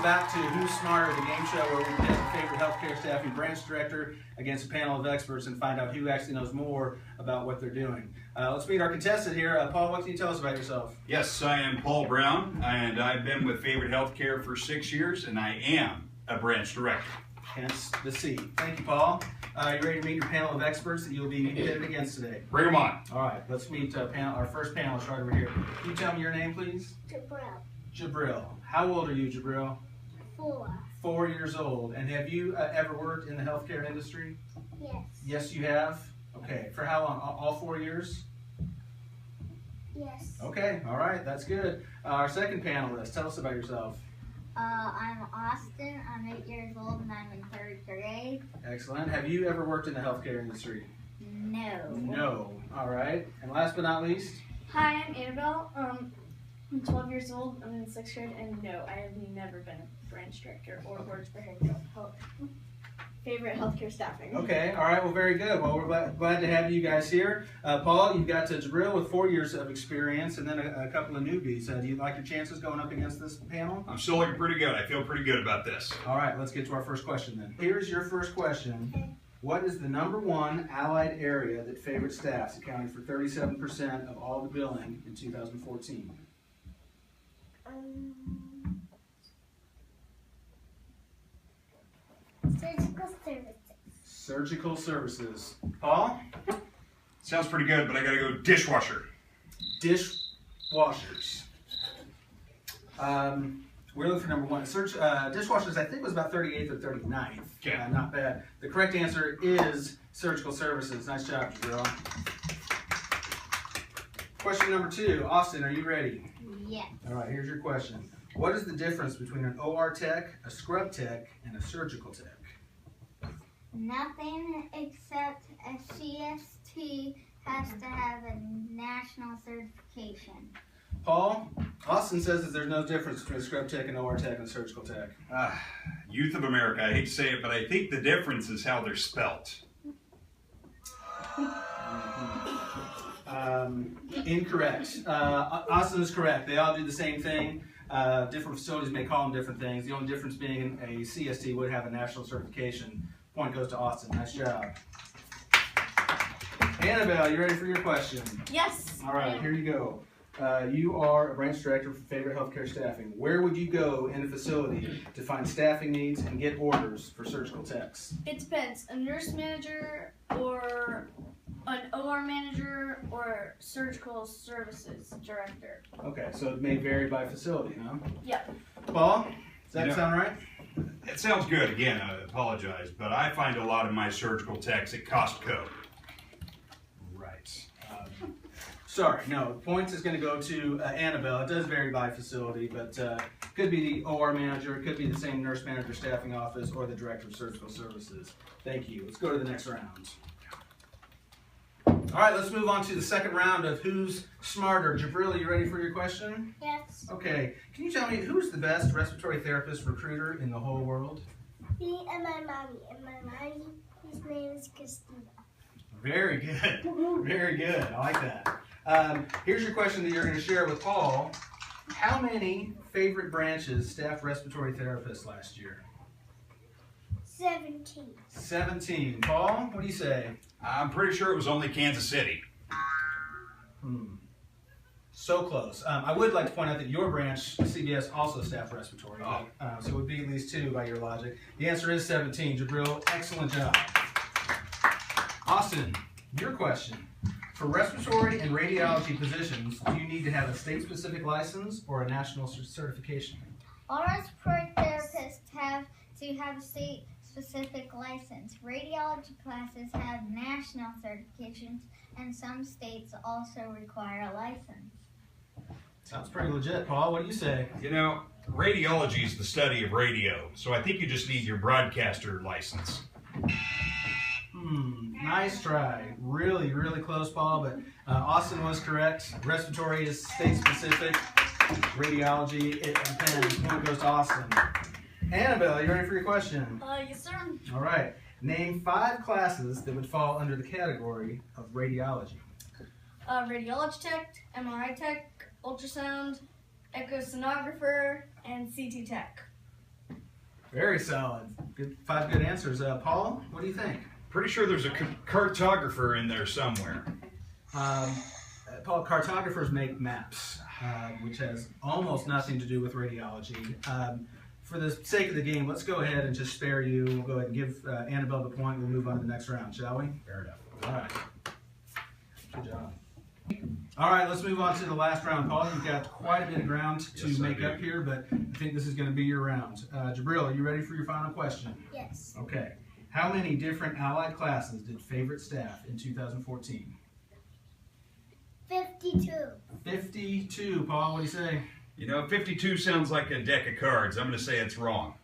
welcome back to Who's Smarter, the game show where we pit the favorite healthcare staffing branch director against a panel of experts and find out who actually knows more about what they're doing. Let's meet our contestant here. Paul, what can you tell us about yourself? Yes, I am Paul Brown, and I've been with Favorite Healthcare for 6 years, and I am a branch director. Hence the C. Thank you, Paul. You ready to meet your panel of experts that you'll be pitted against today? Bring them on. All right, let's meet our first panelist right over here. Can you tell me your name, please? Jabril. Jabril. How old are you, Jabril? 4. 4 years old. And have you ever worked in the healthcare industry? Yes. Yes, you have? Okay. For how long? All 4 years? Yes. Okay. All right. That's good. Our second panelist, tell us about yourself. I'm Austin. I'm 8 years old and I'm in 3rd grade. Excellent. Have you ever worked in the healthcare industry? No. No. All right. And last but not least? Hi, I'm Annabelle. I'm 12 years old. I'm in 6th grade, and no, I have never been a branch director or worked for Favorite Healthcare Staffing. Okay. All right. Well, very good. Well, we're glad to have you guys here. Paul, you've got Jabril with 4 years of experience and then a couple of newbies. Do you like your chances going up against this panel? I'm still looking pretty good. I feel pretty good about this. All right. Let's get to our first question then. Here's your first question. Okay. What is the #1 allied area that Favorite staffs, accounting for 37% of all the billing in 2014? Surgical services. Surgical services. Paul? Sounds pretty good, but I gotta go dishwasher. Dishwashers. We're looking for #1. Dishwashers, I think, was about 38th or 39th. Okay. Not bad. The correct answer is surgical services. Nice job, Jabril. Question number 2. Austin, are you ready? Yes. All right, here's your question. What is the difference between an OR tech, a scrub tech, and a surgical tech? Nothing except a CST has to have a national certification. Paul, Austin says that there's no difference between a scrub tech and OR tech and a surgical tech. Youth of America, I hate to say it, but I think the difference is how they're spelt. Incorrect. Austin is correct. They all do the same thing. Different facilities may call them different things. The only difference being a CST would have a national certification. Point goes to Austin. Nice job. Annabelle, you ready for your question? Yes. All right, here you go. You are a branch director for Favorite Healthcare Staffing. Where would you go in a facility to find staffing needs and get orders for surgical techs? It depends. A nurse manager or an OR manager or surgical services director. Okay, so it may vary by facility, huh? Yep. Paul, does that sound right? It sounds good. Again, I apologize, but I find a lot of my surgical techs at Costco. Right. Sorry, no. Points is going to go to Annabelle. It does vary by facility, but could be the OR manager, it could be the same nurse manager staffing office, or the director of surgical services. Thank you. Let's go to the next round. All right, let's move on to the second round of Who's Smarter. Jabril, are you ready for your question? Yes. Okay. Can you tell me who's the best respiratory therapist recruiter in the whole world? Me and my mommy. And my mommy, his name is Christina. Very good. Very good. I like that. Here's your question that you're going to share with Paul. How many Favorite branches staffed respiratory therapists last year? 17. 17. Paul, what do you say? I'm pretty sure it was only Kansas City. So close. I would like to point out that your branch, CBS, also staffed respiratory. Oh. So it would be at least 2 by your logic. The answer is 17. Jabril, excellent job. Austin, your question. For respiratory and radiology positions, do you need to have a state-specific license or a national certification? All respiratory therapists have to have a state-specific license. Radiology classes have national certifications, and some states also require a license. Sounds pretty legit. Paul, what do you say? You know, radiology is the study of radio, so I think you just need your broadcaster license. Nice try. Really, really close, Paul, but Austin was correct. Respiratory is state-specific. Radiology, it depends. Point goes to Austin. Annabelle, are you ready for your question? Yes, sir. All right. Name 5 classes that would fall under the category of radiology. Radiology tech, MRI tech, ultrasound, echosonographer, and CT tech. Very solid. Good, 5 good answers. Paul, what do you think? Pretty sure there's a cartographer in there somewhere. Paul, cartographers make maps, which has almost nothing to do with radiology. For the sake of the game, let's go ahead and just spare you. We'll go ahead and give Annabelle the point. We'll move on to the next round, shall we? Fair enough. All right. Good job. All right, let's move on to the last round. Paul, you've got quite a bit of ground to Yes, I make do. up here, but I think this is going to be your round. Jabril, are you ready for your final question? Yes. Okay. How many different allied classes did favorite staff in 2014? 52. 52. Paul, what do you say? You know, 52 sounds like a deck of cards. I'm going to say it's wrong.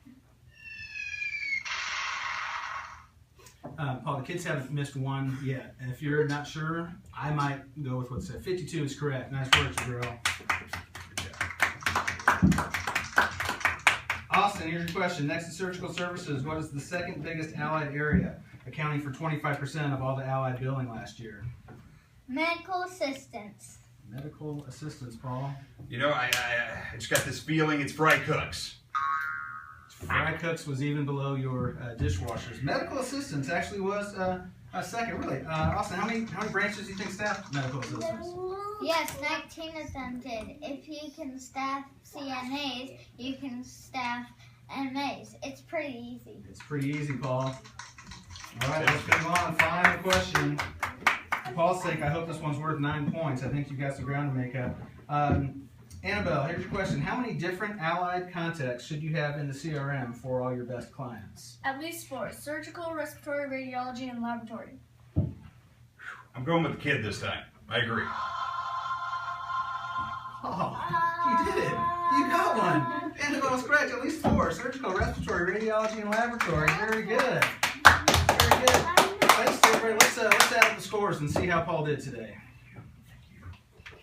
Paul, the kids haven't missed one yet. And if you're not sure, I might go with what's said. 52 is correct. Nice work, Jabril. Austin, here's your question. Next to surgical services, what is the second biggest allied area, accounting for 25% of all the allied billing last year? Medical assistants. Medical assistants, Paul. You know, I just got this feeling it's fry cooks. Fry cooks was even below your dishwashers. Medical assistants actually was a second, really. Austin, how many branches do you think staff medical assistants? Yes, 19 of them did. If you can staff CNAs, you can staff MAs. It's pretty easy. It's pretty easy, Paul. All right, let's move on. Final question. For Paul's sake, I hope this one's worth 9 points. I think you've got some ground to make up. Annabelle, here's your question. How many different allied contacts should you have in the CRM for all your best clients? At least 4: surgical, respiratory, radiology, and laboratory. I'm going with the kid this time. I agree. Oh, you did it. You got one. Annabelle's correct. At least 4. Surgical, respiratory, radiology, and laboratory. Very good. Very good. Let's add up the scores and see how Paul did today.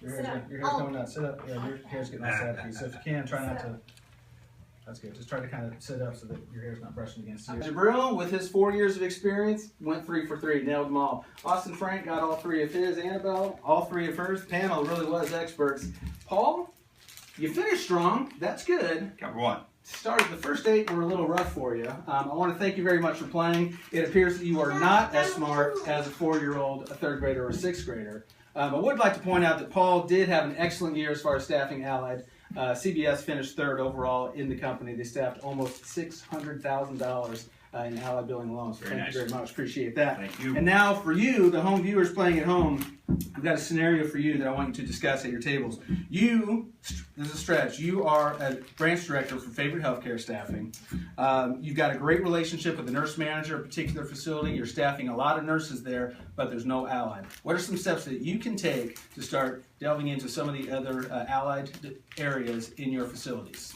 Your hair's coming out. Sit up. Yeah, your hair's getting all sad for you. So if you can, try not to. That's good. Just try to kind of sit up so that your hair's not brushing against you. Jabril, with his 4 years of experience, went 3 for 3, nailed them all. Austin Frank got all 3 of his. Annabelle, all 3 of hers. Panel really was experts. Paul, you finished strong. That's good. Got one. Started the first 8 were a little rough for you. I want to thank you very much for playing. It appears that you are not as smart as a 4-year-old, a 3rd grader, or a 6th grader. I would like to point out that Paul did have an excellent year as far as staffing allied. CBS finished 3rd overall in the company. They staffed almost $600,000 in allied billing alone. So thank you very much. Appreciate that. Thank you. And now for you, the home viewers playing at home, I've got a scenario for you that I want you to discuss at your tables. There's a stretch. You are a branch director for Favorite Healthcare Staffing. You've got a great relationship with the nurse manager of a particular facility. You're staffing a lot of nurses there, but there's no allied. What are some steps that you can take to start delving into some of the other allied areas in your facilities?